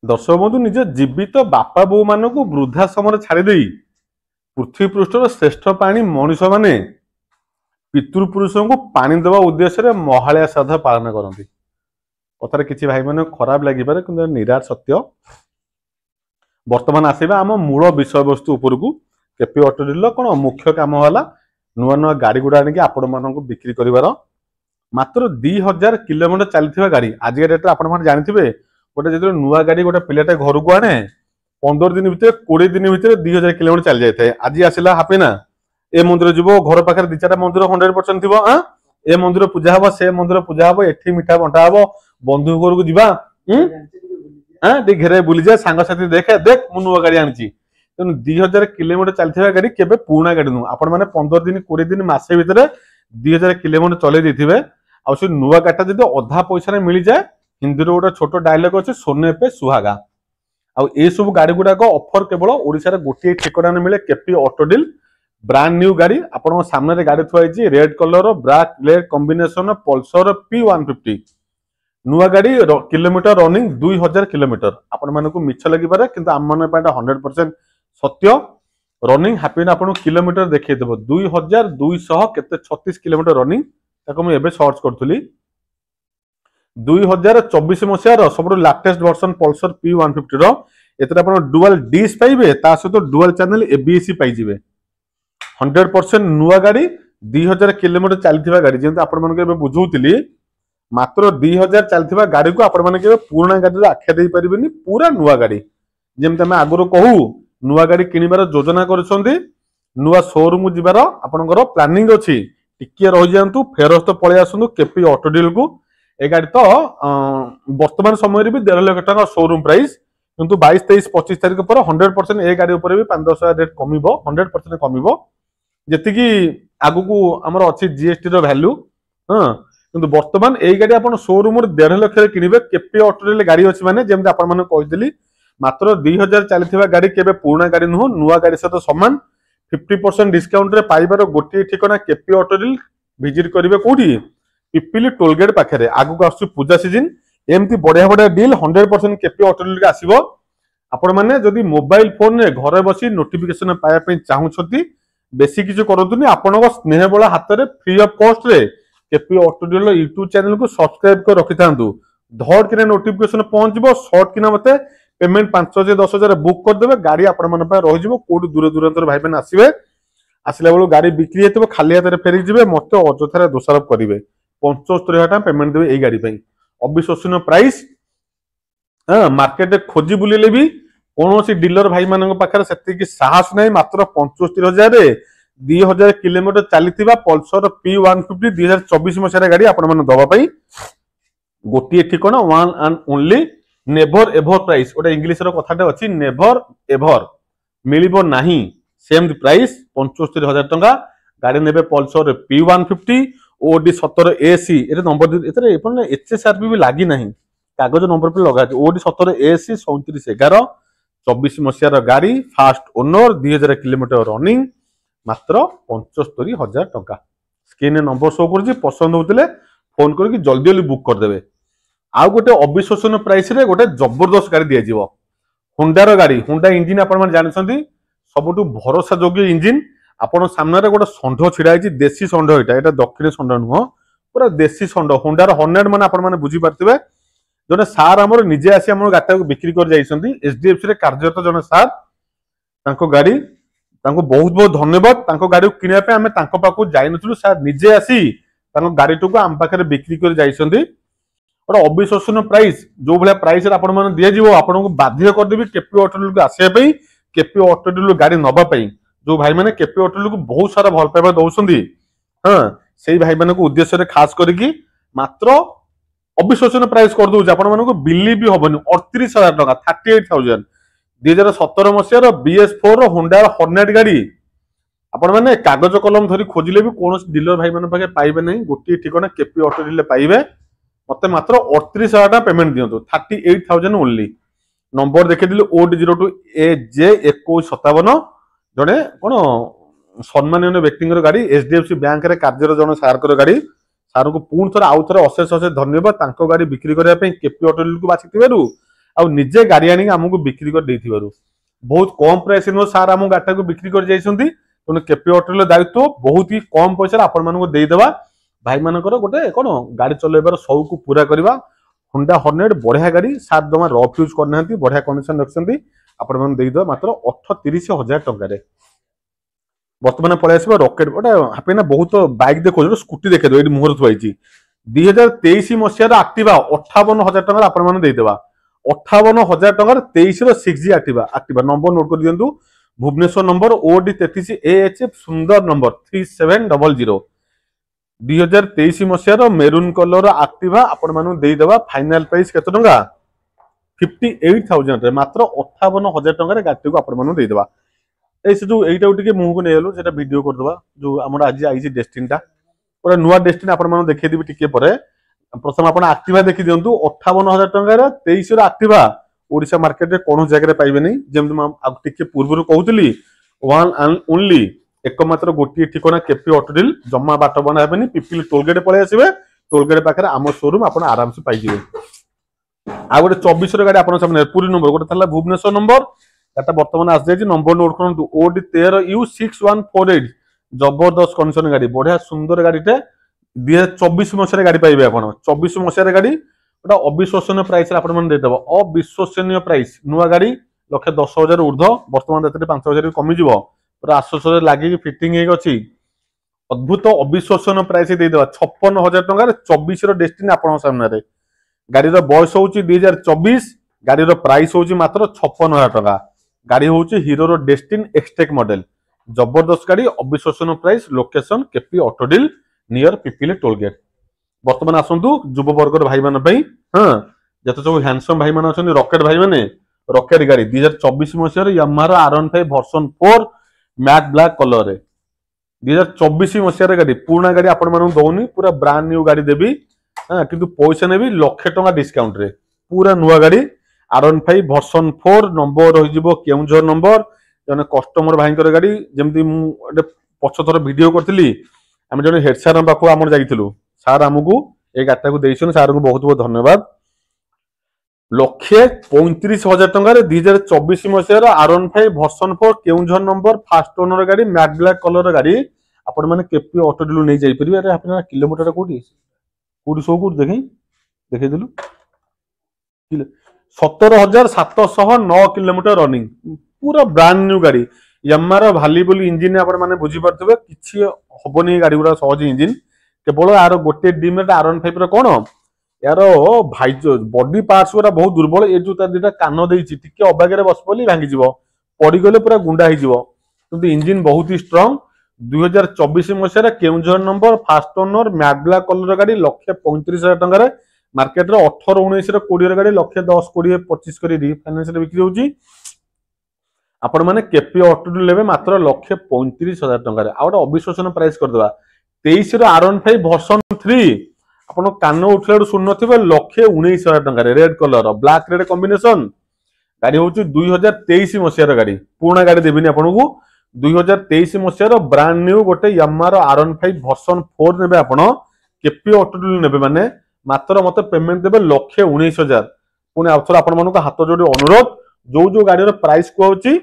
दर्शक बंधु निज जीवित बापा बो मान को वृद्धाश्रम छाड़ी पृथ्वी पृष्ठर श्रेष्ठ प्राणी मनीष माने पितृपुरुषों को पानी देवा उद्देश्य महालया श्राद्ध पालन करती। कथार किसी भाई मैंने खराब लगे कि निराट सत्य। बर्तमान आसवा आम मूल विषय वस्तु उपरकू केपी ऑटो डीलर कौन मुख्य काम है नुआ नुआ गाड़ी गुड़ा आनिक आपण मानक बिक्री कर मात्र 2000 किलोमीटर चली गाड़ी आज डेट आप जानते गोटे जो नुआ गाड़ी गोटे पिलाटे घर को आने 15 दिन भितर 20 दिन भितर 2000 किलोमीटर चली जाए। आज आसला हापेना ए मंदिर जीव घर पाखे 2-4 मंदिर 100% थी ए मंदिर पूजा हम से मंदिर पूजा हम एठी मिठा बंटा हम बंधु घर को जीवा घेरे बुली जाए सांगसाथी देखे देख मु नुआ गाड़ी आनी तेणु 2000 किलोमीटर चलती गाड़ी केबे पुराना गाड़ी नुह आपण मैंने 15 दिन 20 दिन मसे भितर 2000 किलोमीटर चले देते आ नुआ गाड़ी जब अधा पैसा मिल जाए हिंदी गोटे छोट डायलॉग अच्छे सोने पे सुहागा आउ सब गाड़ी गुड़ाक ऑफर केवल ओडिशा गोटे ठिकाना मिले KP auto deal brand new गाड़ी आपण सामने गाड़ी थुआई red colour black red combination Pulsar P150 नुआ गाड़ी किलोमीटर रनिंग 2000 किलोमीटर आपण मानक मिछ लगी पारे किंतु आम मन 100% सत्य रनिंग हैप्पी आपन किलोमीटर देखिए देबो 2200 केते 36 किलोमीटर रनिंग ताको मैं एबे सर्च करथुली 2024 मसियार सब लाटेस्ट वर्जन पल्सर P150 रो एतरा अपन डुअल डिश पाइबे ता सहित डुअल चैनल ABS पाइजिबे 100% नुआ गाड़ी 2000 किलोमीटर चलथिबा गाड़ी जेंत आपण मन के बुझौतिली मात्र 2000 चलथिबा गाड़ी को आपण मन के पुराना गाड़ी रो आख्या देई परिबेनी पूरा नुआ गाड़ी जेमते हम आगरो कहू नुआ गाड़ी किनिबार योजना करछंती नुआ शोरूम जिबार आपनकर प्लानिंग अछि टिके रहि जांतु फेरस्त पळे आसंतु केपी ऑटो डील को ए गाड़ी तो वर्तमान समय भी 1.5 लाख टका शोरूम प्राइस किंतु 22, 23, 25 तारीख पर 100% ए गाड़ी ऊपर भी 5-10 रेट कमिबो 100% कमिबो जेतिकी आगु को हमर अछि जीएसटी रो वैल्यू किंतु वर्तमान ए गाड़ी आपण शोरूम 1.5 लाख रे किनिबे केपी ऑटो डील गाड़ी अछि माने जेम आपण माने कहिदली मात्र 2000 चलथिबा गाड़ी केबे पुराना गाड़ी नुह नुआ गाड़ी सहित समान 50% डिस्काउंट रे पाइबार गोटे ठिकाना केपी ऑटो डील विजिट करिवे कोठी पिपिली टोलगेट पाखे आगु आसु पूजा सीजन एमती बढ़िया बढ़िया डील 100% केपी ऑटो डील के आसीबो आपण माने जदी मोबाइल फोन रे घरे बसी नोटिफिकेशन पाया पे चाहउछती बेसी किछ करंतुनी आपनको स्नेह बळा हाथ रे फ्री ऑफ कॉस्ट रे KP auto deal YouTube channel को सब्सक्राइब कर रखि थांतु धड़ किने नोटिफिकेशन पहुंचबो शॉर्ट किना मते पेमेंट 5,000-10,000 बुक कर देबे गाड़ी आपण मन पे रहि जिवो कोड दूर दूरांतर भाई बहन आसीबे आसिला बेलू गाड़ी बिक्री हेतबो खाली हाथ रे फेरि जिवे मते अजथारे दोषारोप करिवे 75,000 टाइम पेमेंट देबे एई गाड़ी पई अविश्वसनीय प्राइस मार्केट रे खोजी बुलिले भी कोनोसी डीलर भाई मानक पाखरे सेति की साहस नै मात्र 75,000 रे 2000 किलोमीटर चलीथिबा पल्सर P150 2024 मसिया गाड़ी आपण मन दबा पई गोटी ठिकाना one and only never ever price गोटे इंग्लिश रो कथाटे अछि नेभर एभर मिलिबो नाही सेम प्राइस 75,000 टंका गाड़ी नेबे पल्सर P150 ओडी 17 AC एरे नंबर एतरे एपन HSRP भी लागी नाही कागज नंबर पे लगा ओडी 17 AC 3711 24 मसिया गाड़ी फास्ट ओनर 2000 किलोमीटर रनिंग मात्र 75,000 टंका स्क्रीन नंबर शो कर पसंद होते फोन करके जल्दी जल्दी बुक करदे आउ गोटे अविश्वसनीय प्राइस रे गोटे जबरदस्त गाड़ी दिया जीवो होंडार गाड़ी होंडा इंजिन आपण जानछंती सबटु भरोसा योग्य इंजिन आपण सामने रे गोटे षंढ छिड़ा है देसी षंढ एटा दक्षिण षंढ नुह पूरा देसी षंढ होंडार हर्नेट माने आपण माने बुझी पारथिबे जने सार हमर निजे आसी हमर गाटा को बिक्री कर जाइसंती एचडीएफसी रे कार्यरत जने सार तांको गाड़ी तांको बहुत बहुत धन्यवाद तांको गाड़ी किनिया पे हमें तांको पाको जाई नथुलु सार निजे आसी तांको गाड़ी टुको आम पाखरे बिक्री कर जाइसंती और अविश्वसनीय प्राइस जो भले प्राइस आपण माने दिया जीवो आपण को बाध्य कर देबी केपी ऑटो डील को आसे पई केपी ऑटो डील गाड़ी नबा पई जो भाई माने केपी ऑटो डील को बहुत सारा भल पाइबा दउसंदी सेही भाई माने को उद्देश्य रे खास करिकी मात्र अविश्वसनीय प्राइस कर दउ आपण माने को बिलीव भी होबनी 38,000 टका 38,000 2017 मसिया BS4 होंडा हर्नेट गाड़ी आपण माने कागज कलम धरी खोजिले भी कोन डीलर भाई माने पाके पाइबे नै गोटी ठिकाना केपी ऑटो डील पाइबे मते मात्र 38,000 टका पेमेंट दियंतु 38,000 ओनली नंबर देखि दिलु OD02 AJ 2157 जने कोन सम्माननीय व्यक्तिंगर गाड़ी एचडीएफसी बैंक रे कार्यरत जने सार कर गाड़ी सार को पुन थर आउ थर अशेष अशेष धन्यवाद तांको गाड़ी बिक्री करिया पे केपी ऑटो डील को बाछिथिबेरु ଆଉ ନିଜେ ଗାଡ଼ି ଆଣିକି ଆମକୁ ବିକ୍ରି କରି ଦେଇଥିବାରୁ बहुत कम प्राइस नो सार आम गाड़ी को बिक्री कर जाइछंती तेणु केपी ऑटोर दायित्व बहुत ही कम पैसा आपण मानक देदेवा भाई मानकर गोटे कौन गाड़ी चलैबार शौक पूरा करवा होंडा हर्नेट बढ़िया गाड़ी सार जमा रफ यूज करना बढ़िया कंडीशन रखिंट आपण मैंने देदेवा मात्र 38,000 टंका बर्तमान पलि आस रकेट गोटे हापी बहुत बाइक देखो स्कूटी देखे ये मुहर थुआई 2023 मसीहार एक्टिवा 58,000 टंका आपण मैंने देदेवा 58,000 टंकार 23 6G एक्टिवा नंबर नोट कर दियंतु भुवनेश्वर नंबर OD 33 AHF सुंदर नंबर 3700 2023 मसीहार मेरून कलर एक्टिवा आपण मानु देदेवा फाइनल प्राइस केते टंका 58,000 रे मात्र 58,000 टंका गाड़ी को आपण मानु देदेवा ए से जो एटा टिके मुह को नेलु सेटा वीडियो कर देबा जो हमर आज आइसी डेस्टिन टा पूरा नुवा डेस्टिन आपण मानु देखै दिबि टिके परे प्रथम आप एक्टिवा देखी दिंतु 58,000 टंकार 23 एक्टिवा ओडिशा मार्केट रे कौन जगह पाइबे नहीं जमी पूर्व कहूली वन एंड ओनली एकमात्र गोटे ठिकाना केपी ऑटो डील जमा बाट बना हेनी पिपिल टोलगेट पलि आसवे टोलगेट पाखे आम शोरूम आप आराम से पाइबे आ गोटे 24 गाड़ी आप पुरी नंबर गोटे भुवनेश्वर नंबर एटा बर्तमान आस जाए नंबर नोट करूँ OD 13U6148 जबरदस्त कंडीशन गाड़ी बढ़िया सुंदर गाड़ीटे 2024 मसीह गाड़ी पाइबे आप 24 मसीह गाड़ी गोटा अविश्वसनीय प्राइस देदेव अविश्वसनीय प्राइस नुआ गाड़ी 1,10,000 ऊर्ध बर्तमान 5,000 कमिज पूरा आश्वास लगे फिटिंग अच्छी अद्भुत अविश्वसनीय प्राइस देदेव 56,000 टंकार 24 डेस्टिनी आपण सामने गाड़ी बयस हूँ 2024 गाड़ी प्राइस हूँ मात्र 56,000 टंका गाड़ी हूँ हीरो डेस्टिन एक्सटेक मॉडल जबरदस्त गाड़ी अविश्वसनीय price location KP auto deal near Pipili tollgate बर्तमान आसतु युव वर्गर भाई मान हाँ जत सब हैंडसम भाई मान अच्छा रॉकेट भाई माने रॉकेट गाड़ी 2024 मसीह Yamaha R15 version 4 matte black colour 2024 मसीह गाड़ी पुराना गाड़ी आपण मानू दौनी पूरा ब्रांड न्यू गाड़ी देवी हाँ किंतु पैसा ने लक्षे टंका डिस्काउंट रे पूरा नुआ गाड़ी R15 वर्सन 4 नंबर रही केउंझर नंबर जने कस्टमर भाई गाड़ी जमती मुझे पछ थर वीडियो करी आम जन हेड सार पाखु आम जाइलु सार आमको ये गाड़ी को देसन सार को बहुत बहुत धन्यवाद 1,35,000 टंकार 2024 मसीहार R15 version 4 Keonjhar number first owner गाड़ी मैट ब्लैक कलर गाड़ी आपण मैंने केपी ऑटो डील नहीं जाइपर अरे आप किलोमीटर कौटी कौटी शो कर देखे दिलु 17,709 किलोमीटर रनिंग पूरा ब्रांड न्यू गाड़ी यामाहा भालीबुल इंजिन आप बुझी पारे किसी हेनी गाड़ी गुड़ा सहज इंजिन केवल यार गोटे डिमेट R15 कौन यार भाई बॉडी पार्ट्स गुरा बहुत दुर्बल ये जो दुटा कान देखे अबागे बस पड़ी भांगी पड़गले पूरा गुंडा हो इंजिन बहुत ही स्ट्रंग 2024 मसीह Keonjhar number first owner matte black colour गाड़ी 1,35,000 टंकार मार्केट 18, 19, 20 गाड़ी 1,10, 20, 25 कर फाइनेंस बिक्री होगी आपण मैंने केपी ऑटो डील लेबे मात्र 1,35,000 टंकार आ गोटे अविश्वसनीय प्राइस करदेवा 23 R15 वर्सन 3 आपण कान उठला शुण थे 1,19,000 टंकार red colour black red combination गाड़ी हूँ 2023 मसीहार गाड़ी पुराना गाड़ी देविनी आपन को 2023 मसीहार ब्रांड न्यू गोटे यामाहा R15 वर्सन 4 ने आपण केपी ऑटो डील नेबे माने मात्र मत पेमेंट देबे 1,19,000 पुणी आउथर आपण मानको हाथ जोड़ी अनुरोध जो गाड़ी प्राइस कहूँ